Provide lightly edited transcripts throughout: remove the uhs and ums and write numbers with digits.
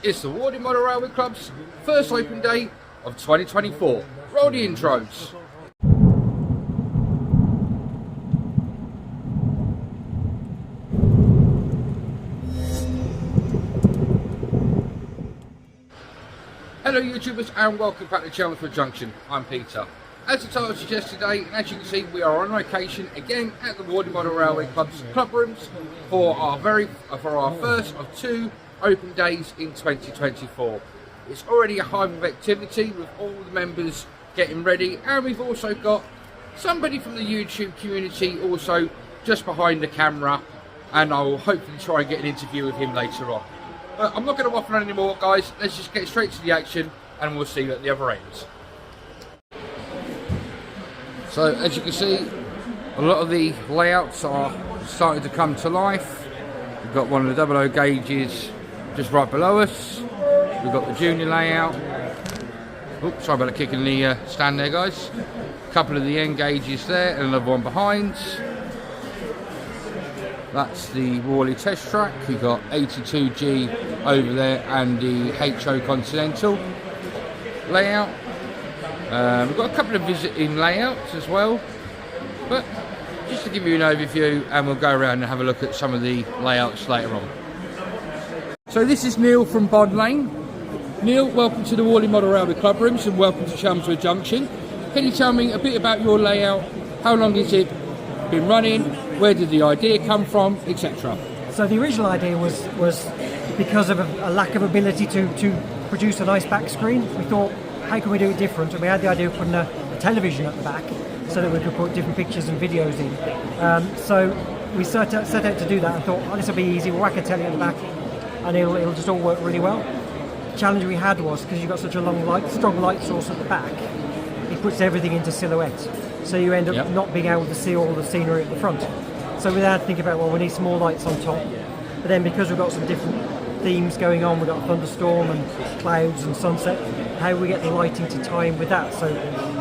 It's the Warley Model Railway Club's first open day of 2024. Roll the intros. Hello YouTubers and welcome back to Chelmswood Junction. I'm Peter. As the title suggests today, and as you can see, we are on location again at the Warley Model Railway Club's club rooms for our first of two open days in 2024. It's already a hive of activity with all the members getting ready, and we've also got somebody from the YouTube community also just behind the camera, and I will hopefully try and get an interview with him later on. But I'm not going to waffle on anymore, guys. Let's just get straight to the action and we'll see you at the other end. So as you can see, a lot of the layouts are starting to come to life. We've got one of the 00 gauges just right below us. We've got the junior layout. Oops, sorry about the kick in the stand there, guys. A couple of the end gauges there and another one behind. That's the Warley test track. We've got 82G over there and the HO Continental layout. We've got a couple of visiting layouts as well, but just to give you an overview, and we'll go around and have a look at some of the layouts later on. So this is Neil from Bod Lane. Neil, welcome to the Warley Model Railway Club rooms and welcome to Chelmswood Junction. Can you tell me a bit about your layout? How long has it been running? Where did the idea come from, etc.? So the original idea was because of a lack of ability to produce a nice back screen. We thought, how can we do it different? And we had the idea of putting a television at the back so that we could put different pictures and videos in. So we set out to do that and thought, oh, this will be easy, we'll whack a telly at the back and it'll just all work really well. The challenge we had was, because you've got such a strong light source at the back, it puts everything into silhouette. So you end up not being able to see all the scenery at the front. So we had to think about, well, we need some more lights on top. But then because we've got some different themes going on, we've got thunderstorm and clouds and sunset, how we get the lighting to tie in with that. So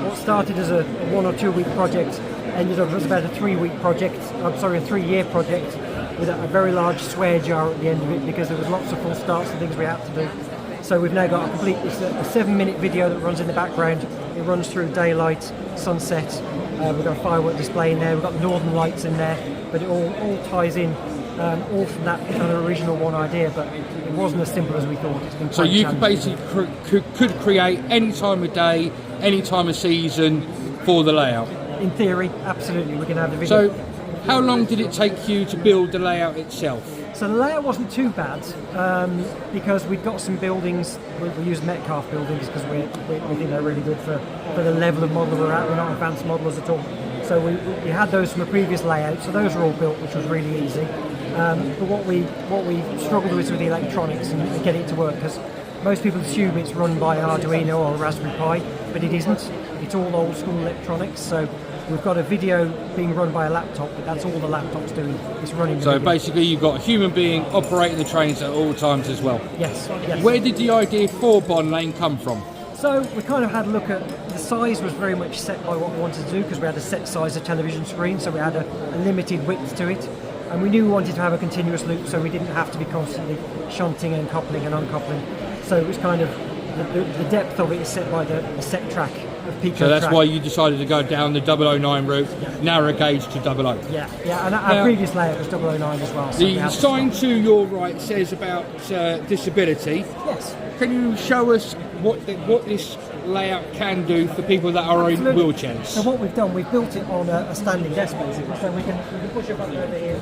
what started as a 1 or 2 week project ended up as about a 3-week project, I'm sorry, a 3-year project with a very large swear jar at the end of it because there was lots of full starts and things we had to do. So we've now got it's a 7-minute video that runs in the background. It runs through daylight, sunset. We've got a firework display in there. We've got northern lights in there, but it all ties in, all from that kind of original one idea. But it wasn't as simple as we thought. It's been so you could basically could create any time of day, any time of season for the layout. In theory, absolutely, we can have the video. So how long did it take you to build the layout itself? So the layout wasn't too bad because we've got some buildings. We use Metcalfe buildings because we think they're really good for the level of model we're at. We're not advanced modelers at all. So we had those from a previous layout. So those were all built, which was really easy. But what we struggled with the electronics and getting it to work, because most people assume it's run by Arduino or Raspberry Pi, but it isn't. It's all old school electronics. So we've got a video being run by a laptop, but that's all the laptop's doing. It's running the So video. basically you've got a human being operating the trains at all times as well. Yes. Where did the idea for Bod Lane come from? So we kind of had a look at, the size was very much set by what we wanted to do because we had a set size of television screen, so we had a limited width to it. And we knew we wanted to have a continuous loop so we didn't have to be constantly shunting and coupling and uncoupling. So it was kind of, the depth of it is set by the set track of Pico. So that's track. why you decided to go down the 009 route, narrow gauge to 00. Yeah, and our previous layout was 009 as well. So the sign to your right says about disability. Yes. Can you show us what this layout can do for people that are in wheelchairs? So what we've done, we've built it on a standing desk basically, so we can push a button over here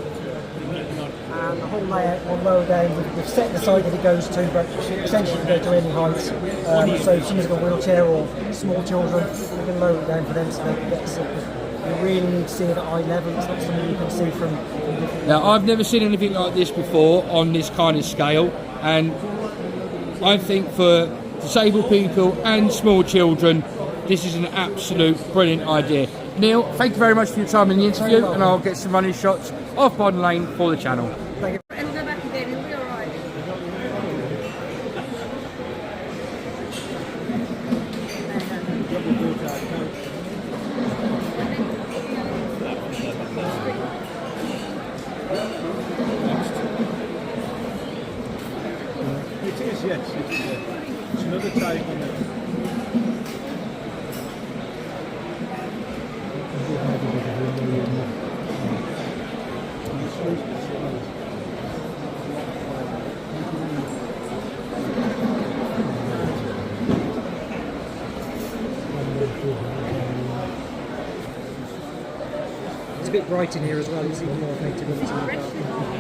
and the whole layout will lower down. We've set the side that it goes to, but essentially can go to any height. So if she's got a wheelchair or small children, we can lower it down for them so they can get to sit. You really need to see it at eye level. It's not something you can see from different. Now I've never seen anything like this before on this kind of scale, and I think for disabled people and small children, this is an absolute brilliant idea. Neil, thank you very much for your time in the interview, and I'll get some running shots off Bod Lane for the channel. Thank you. And go back again, it'll be alright. It is, yes. It is, yeah. It's another take on it. It's a bit bright in here as well, it's even more effective when it's in the dark.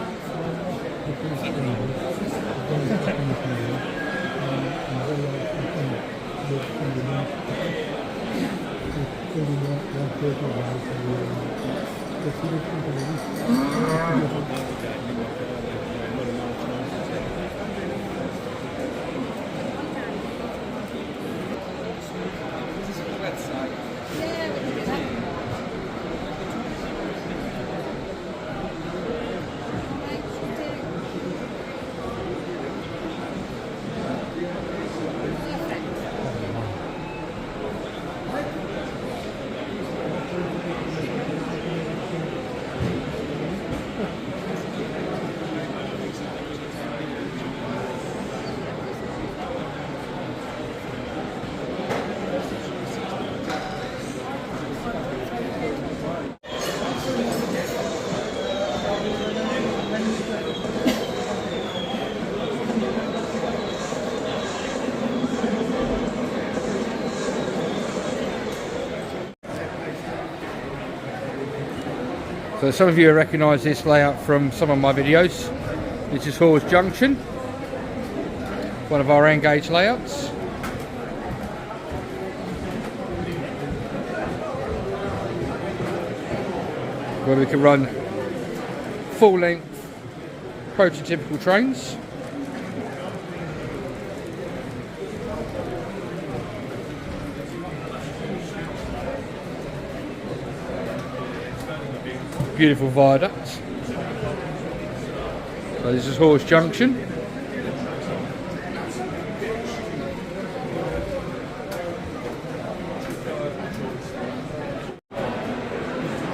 So some of you will recognise this layout from some of my videos. This is Chelmswood Junction, one of our end gauge layouts. Where we can run full length prototypical trains. Beautiful viaduct. So this is Chelmswood Junction.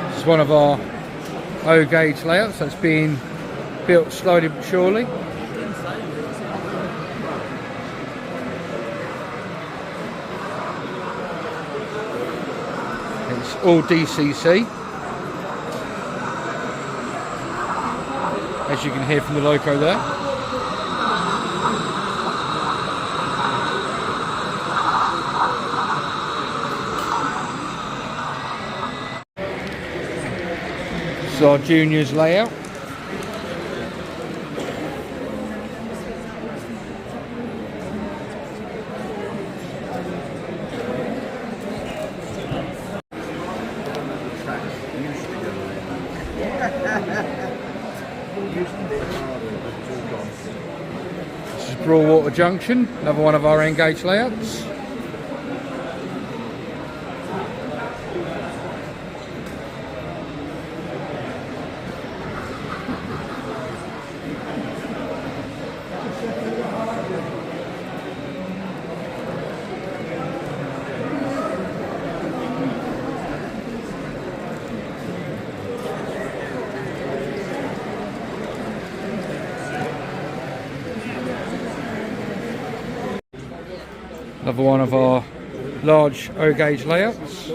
This is one of our O gauge layouts that's being built slowly but surely. It's all DCC. As you can hear from the loco there. This is our juniors layout. This is Broadwater Junction, another one of our end gauge layouts. Another one of our large O gauge layouts.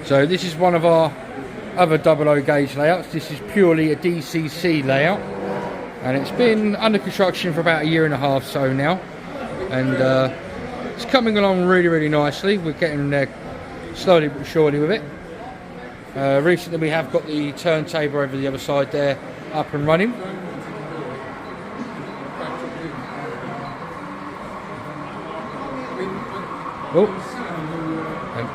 So this is one of our other double O gauge layouts. This is purely a DCC layout, and it's been under construction for about 1.5 years so now, and it's coming along really nicely. We're getting there slowly but surely with it. Recently we have got the turntable over the other side there up and running. Oh, and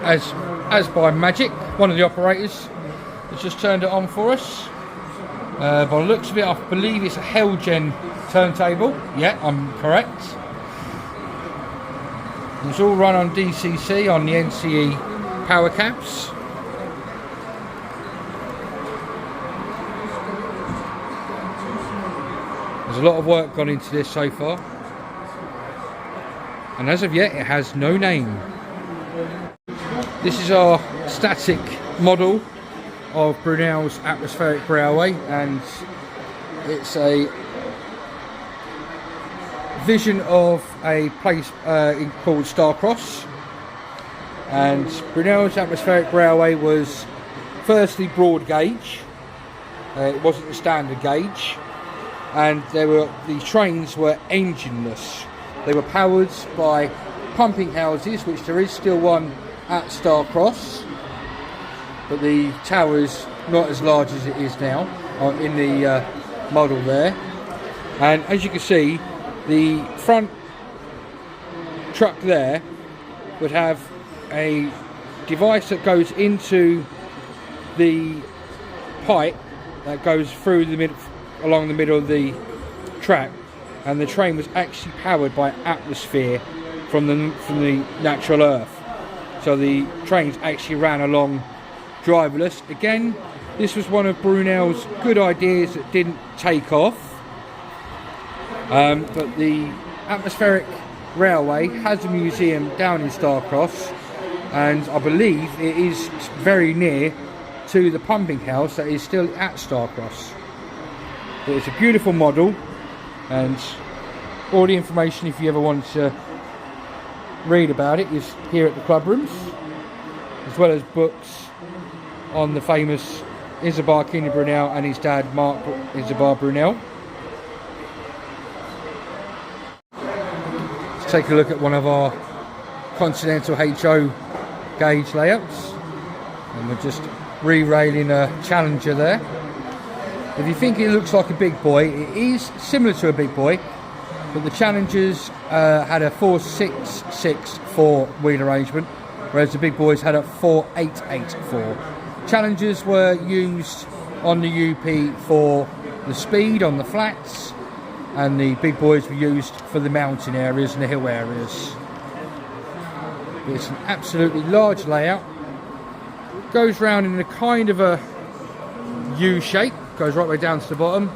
as by magic, one of the operators has just turned it on for us. By the looks of it, I believe it's a Hellgen turntable. Yeah, I'm correct. It's all run on DCC on the NCE power caps. There's a lot of work gone into this so far, and as of yet it has no name. This is our static model of Brunel's atmospheric railway, and it's a vision of a place called Starcross. And Brunel's atmospheric railway was firstly broad gauge. It wasn't the standard gauge, and the trains were engineless. They were powered by pumping houses, which there is still one at Starcross, but the tower is not as large as it is now in the model there. And as you can see, the front truck there would have a device that goes into the pipe that goes through the along the middle of the track, and the train was actually powered by atmosphere from the natural earth. So the trains actually ran along driverless. Again, this was one of Brunel's good ideas that didn't take off, but the atmospheric railway has a museum down in Starcross, and I believe it is very near to the pumping house that is still at Starcross. But it's a beautiful model, and all the information, if you ever want to read about it, is here at the club rooms, as well as books on the famous Isabar King of Brunel and his dad Mark Isabar Brunel. Let's take a look at one of our Continental HO gauge layouts, and we're just re-railing a Challenger there. If you think it looks like a big boy, it is similar to a big boy, but the Challengers had a 4-6-6-4 wheel arrangement, whereas the big boys had a 4-8-8-4. Challengers were used on the UP for the speed on the flats, and the big boys were used for the mountain areas and the hill areas. It's an absolutely large layout. Goes round in a kind of a U shape, goes right way down to the bottom,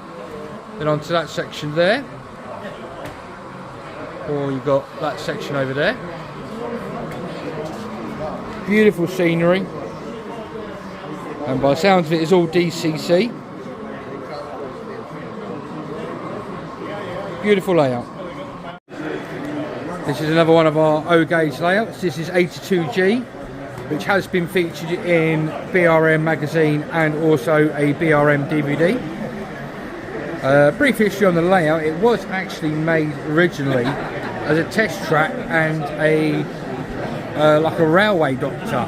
then onto that section there, or you've got that section over there. Beautiful scenery, and by the sounds of it, it's all DCC. Beautiful layout. This is another one of our O gauge layouts. This is 82G, which has been featured in BRM magazine and also a BRM DVD. Brief history on the layout: it was actually made originally as a test track and like a railway doctor.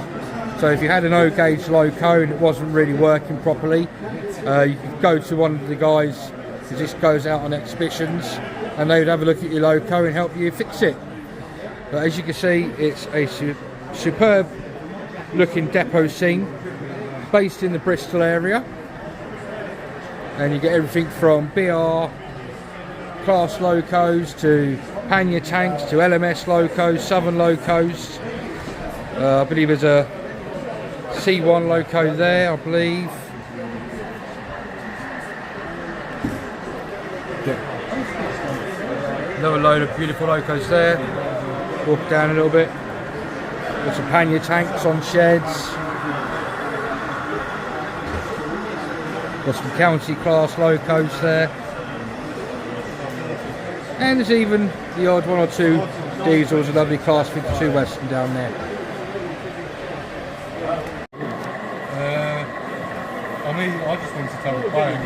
So if you had an O gauge loco and it wasn't really working properly, you could go to one of the guys who just goes out on exhibitions, and they would have a look at your loco and help you fix it. But as you can see, it's a superb looking depot scene based in the Bristol area, and you get everything from BR class locos to pannier tanks to LMS locos, Southern locos. I believe there's a C1 loco there, I believe. Another load of beautiful locos there. Walk down a little bit. Got some pannier tanks on sheds. Got some county class locos there. And there's even the odd one or two diesels, a lovely class 52 Western down there. I just wanted to tell the client.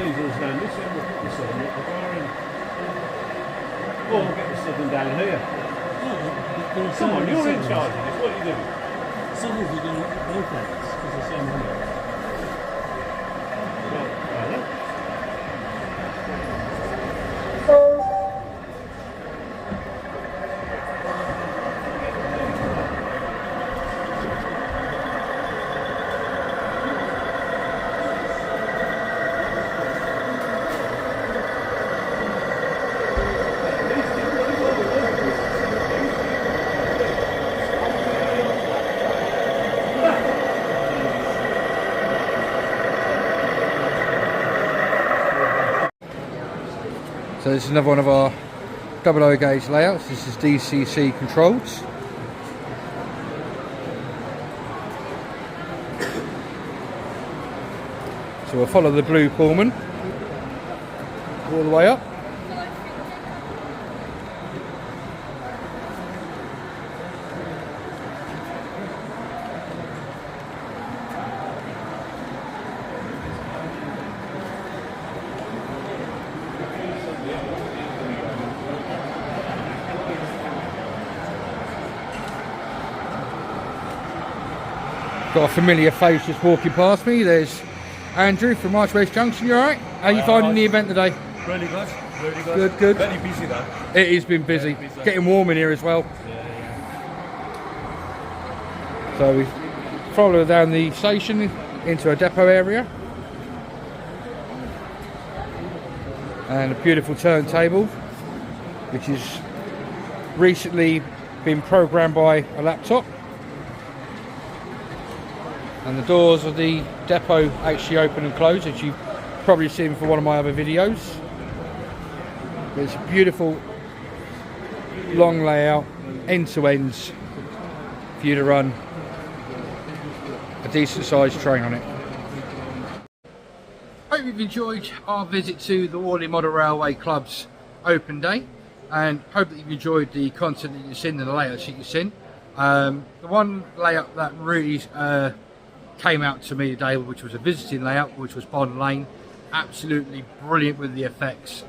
Or we'll get the Southern down here. Come on, you're in charge of this. What are you doing? Southern's are doing both ends because the same money. So this is another one of our double O gauge layouts. This is DCC controlled. So we'll follow the blue Pullman all the way up. Got a familiar face just walking past me. There's Andrew from Marchways Junction. You alright? How are you finding the event today? Really good. Really good. Good, good. Very busy though. It has been busy. Getting warm in here as well. So we follow down the station into a depot area. And a beautiful turntable, which has recently been programmed by a laptop. And the doors of the depot actually open and close, as you've probably seen from one of my other videos. It's a beautiful long layout, end to end, for you to run a decent sized train on it. Hope you've enjoyed our visit to the Warley Model Railway Club's open day, and hope that you've enjoyed the content that you've seen and the layouts that you've seen. The one layout that really came out to me today, which was a visiting layout, which was Bond Lane. Absolutely brilliant with the effects,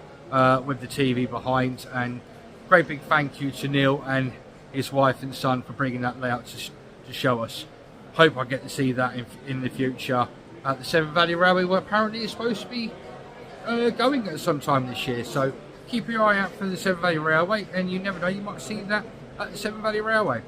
with the TV behind, and great big thank you to Neil and his wife and son for bringing that layout to show us. Hope I get to see that in the future at the Severn Valley Railway, where apparently it's supposed to be going at some time this year. So keep your eye out for the Severn Valley Railway, and you never know, you might see that at the Severn Valley Railway.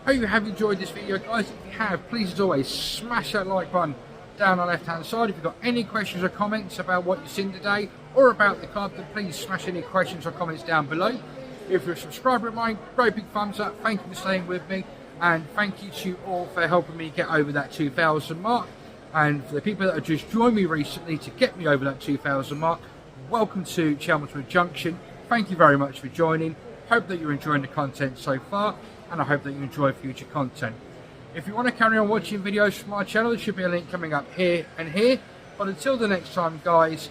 Hope you have enjoyed this video, guys. If you have, please as always smash that like button down on the left hand side. If you've got any questions or comments about what you've seen today or about the club, then please smash any questions or comments down below. If you're a subscriber of mine, great big thumbs up. Thank you for staying with me, and thank you to you all for helping me get over that 2,000 mark. And for the people that have just joined me recently to get me over that 2,000 mark, welcome to Chelmswood Junction. Thank you very much for joining. Hope that you're enjoying the content so far, and I hope that you enjoy future content. If you want to carry on watching videos from my channel, there should be a link coming up here and here. But until the next time, guys,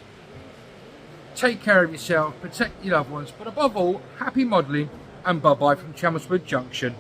take care of yourself, protect your loved ones, but above all, happy modelling, and bye-bye from Chelmswood Junction.